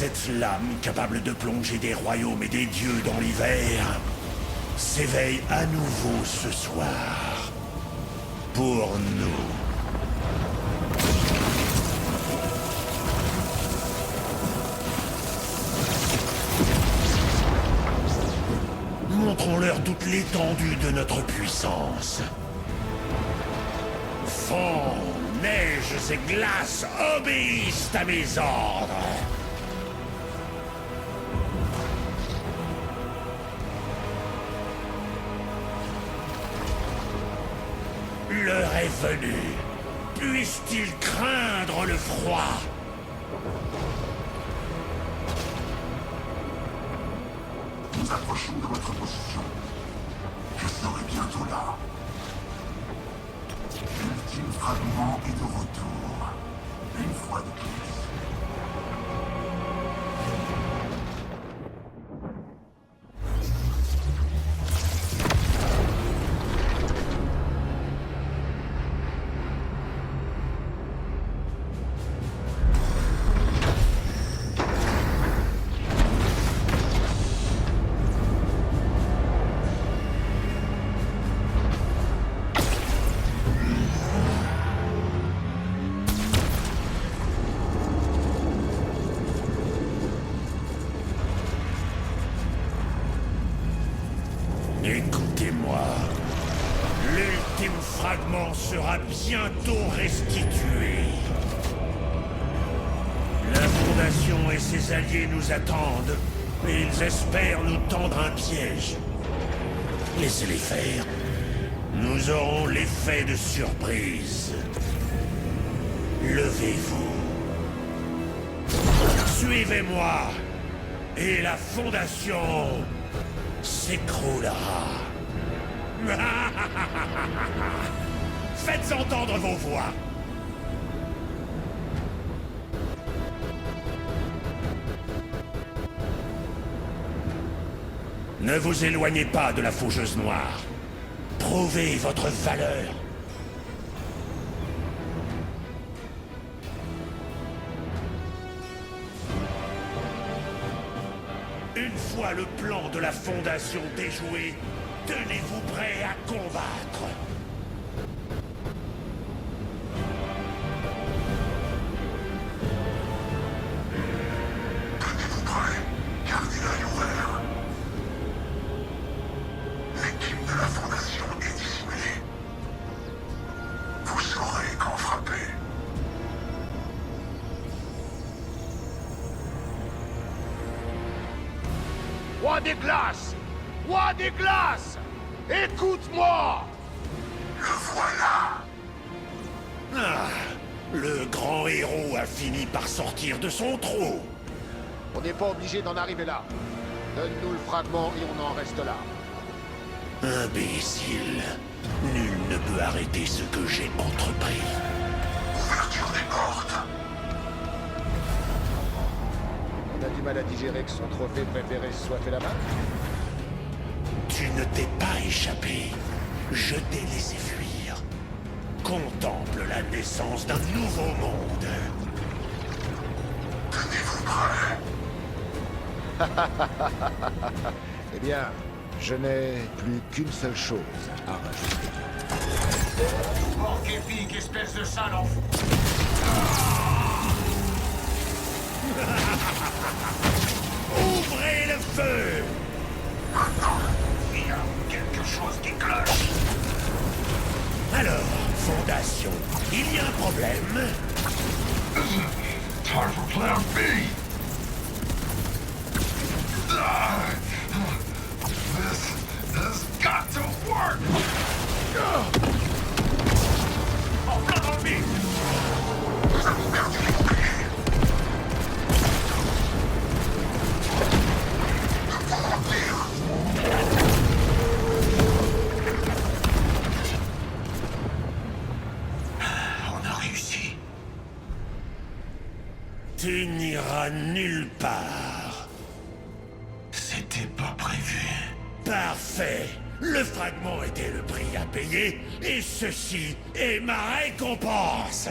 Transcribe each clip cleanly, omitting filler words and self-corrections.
Cette flamme capable de plonger des royaumes et des dieux dans l'hiver s'éveille à nouveau ce soir. Pour nous. Montrons-leur toute l'étendue de notre puissance. Vent, neige et glace obéissent à mes ordres. L'heure est venue. Puissent-ils craindre le froid? Nous approchons de votre position. Je serai bientôt là. L'ultime fragment est de retour. Une fois de plus. Écoutez-moi. L'ultime fragment sera bientôt restitué. La Fondation et ses alliés nous attendent, et ils espèrent nous tendre un piège. Laissez-les faire. Nous aurons l'effet de surprise. Levez-vous. Suivez-moi, et la Fondation s'écroulera. Faites entendre vos voix. Ne vous éloignez pas de la faucheuse noire. Prouvez votre valeur. Une fois le plan de la Fondation déjoué, tenez-vous prêts à combattre. Tenez-vous prêts. Gardez l'œil ouvert. L'équipe de la Fondation est dissimulée. Vous saurez quand frapper. Roi des glaces! Roi des glaces! Écoute-moi! Le voilà. Ah, le grand héros a fini par sortir de son trou. On n'est pas obligé d'en arriver là. Donne-nous le fragment et on en reste là. Imbécile. Nul ne peut arrêter ce que j'ai entrepris. Ouverture des portes. On a du mal à digérer que son trophée préféré se soit fait la main. Tu ne t'es pas échappé. Je t'ai laissé fuir. Contemple la naissance d'un nouveau monde. Tenez-vous prêts. Eh bien, je n'ai plus qu'une seule chose à rajouter. Porc épique, espèce de sale enfant. Ouvrez le feu! Il y a quelque chose qui cloche. Alors, Fondation, il y a un problème? Time for plan B. This has got to work. Oh, follow me. Nous avons perdu les boucliers. Nous pouvons tenir. On a réussi. Tu n'iras nulle part. C'était pas prévu. Parfait. Le fragment était le prix à payer, et ceci est ma récompense.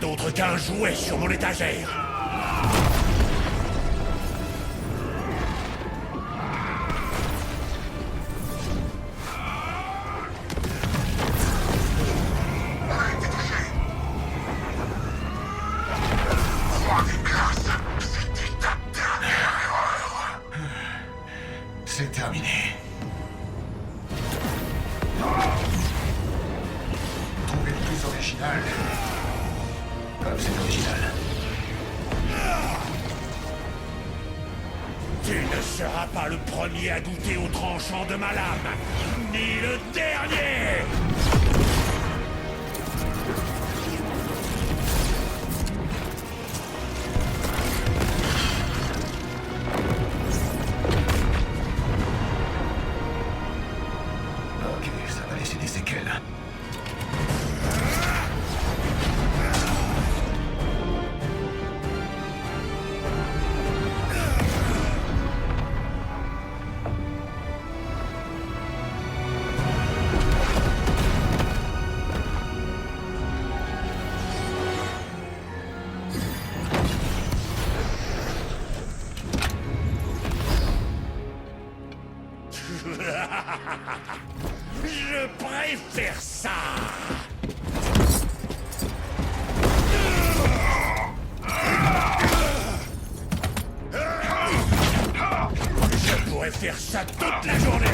d'autre qu'un jouet sur mon étagère. C'est terminé. Trouver le plus original. Comme c'est original. Tu ne seras pas le premier à goûter au tranchant de ma lame, ni le dernier! Ok, ça va laisser des séquelles. Je préfère ça! Je pourrais faire ça toute la journée!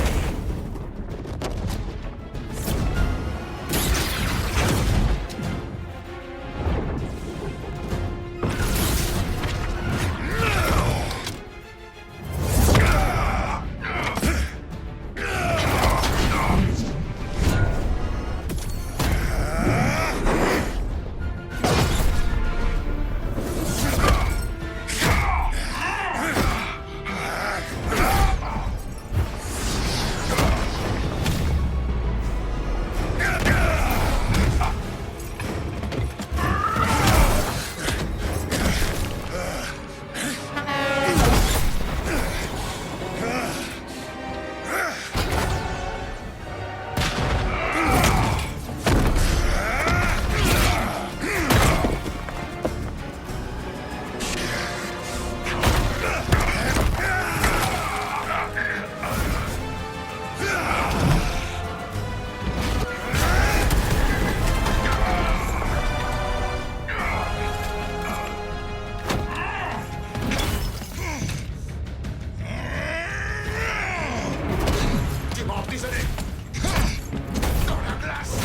Tu m'as emprisonné. Dans la glace.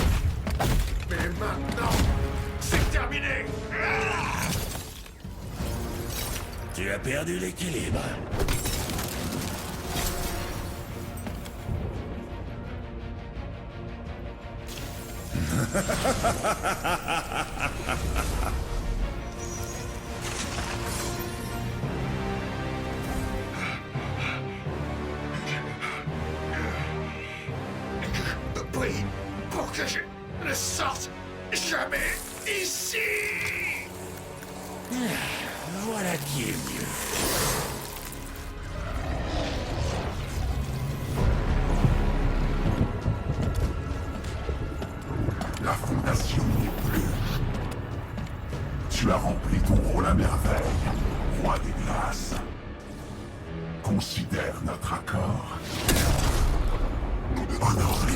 Mais maintenant, c'est terminé. Tu as perdu l'équilibre. Prie pour que je ne sorte jamais d'ici. Voilà qui est mieux. La fondation n'est plus. Tu as rempli ton rôle à merveille, roi des glaces. Considère notre accord. Honoré.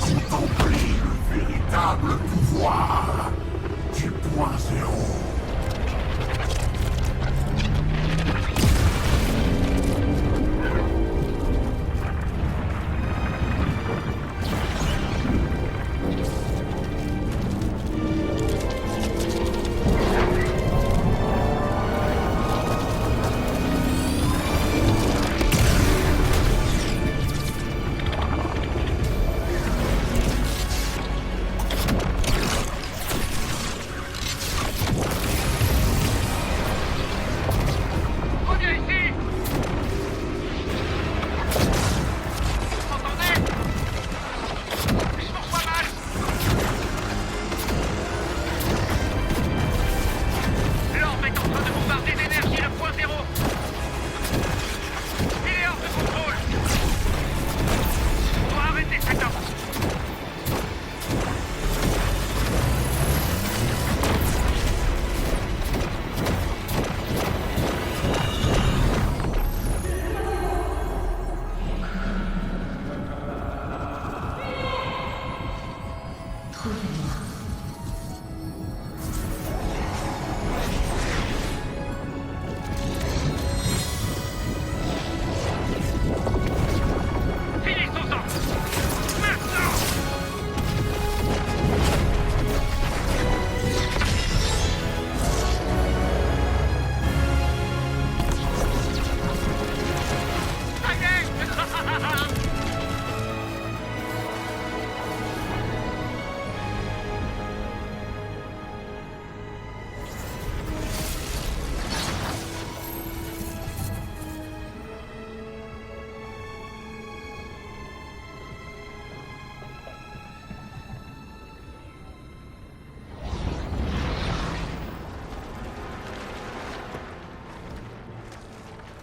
Contempler le véritable pouvoir du point zéro.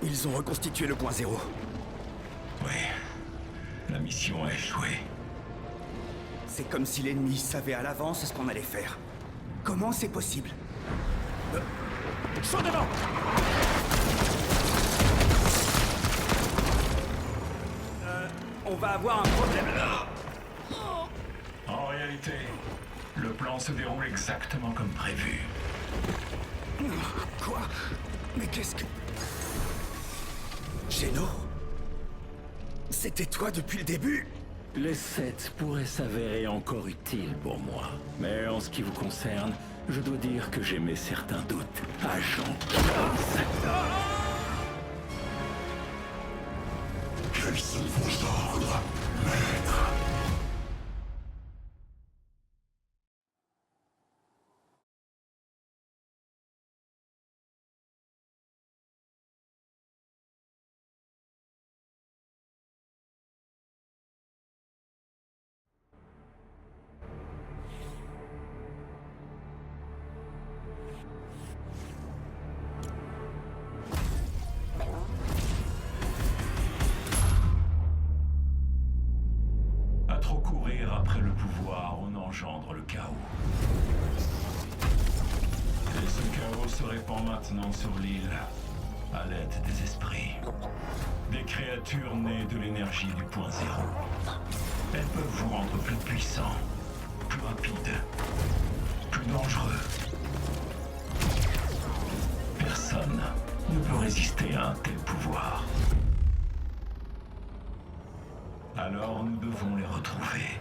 Ils ont reconstitué le point zéro. Oui. La mission a échoué. C'est comme si l'ennemi savait à l'avance ce qu'on allait faire. Comment c'est possible? Chaud devant! On va avoir un problème. En réalité, le plan se déroule exactement comme prévu. Quoi? Mais qu'est-ce que... Géno? C'était toi depuis le début? Les 7 pourraient s'avérer encore utiles pour moi. Mais en ce qui vous concerne, je dois dire que j'émets certains doutes. Agent Quels sont vos ordres, maître? À trop courir après le pouvoir, on engendre le chaos. Et ce chaos se répand maintenant sur l'île, à l'aide des esprits. Des créatures nées de l'énergie du point zéro. Elles peuvent vous rendre plus puissant, plus rapide, plus dangereux. Personne ne peut résister à un tel pouvoir. Alors nous devons les retrouver.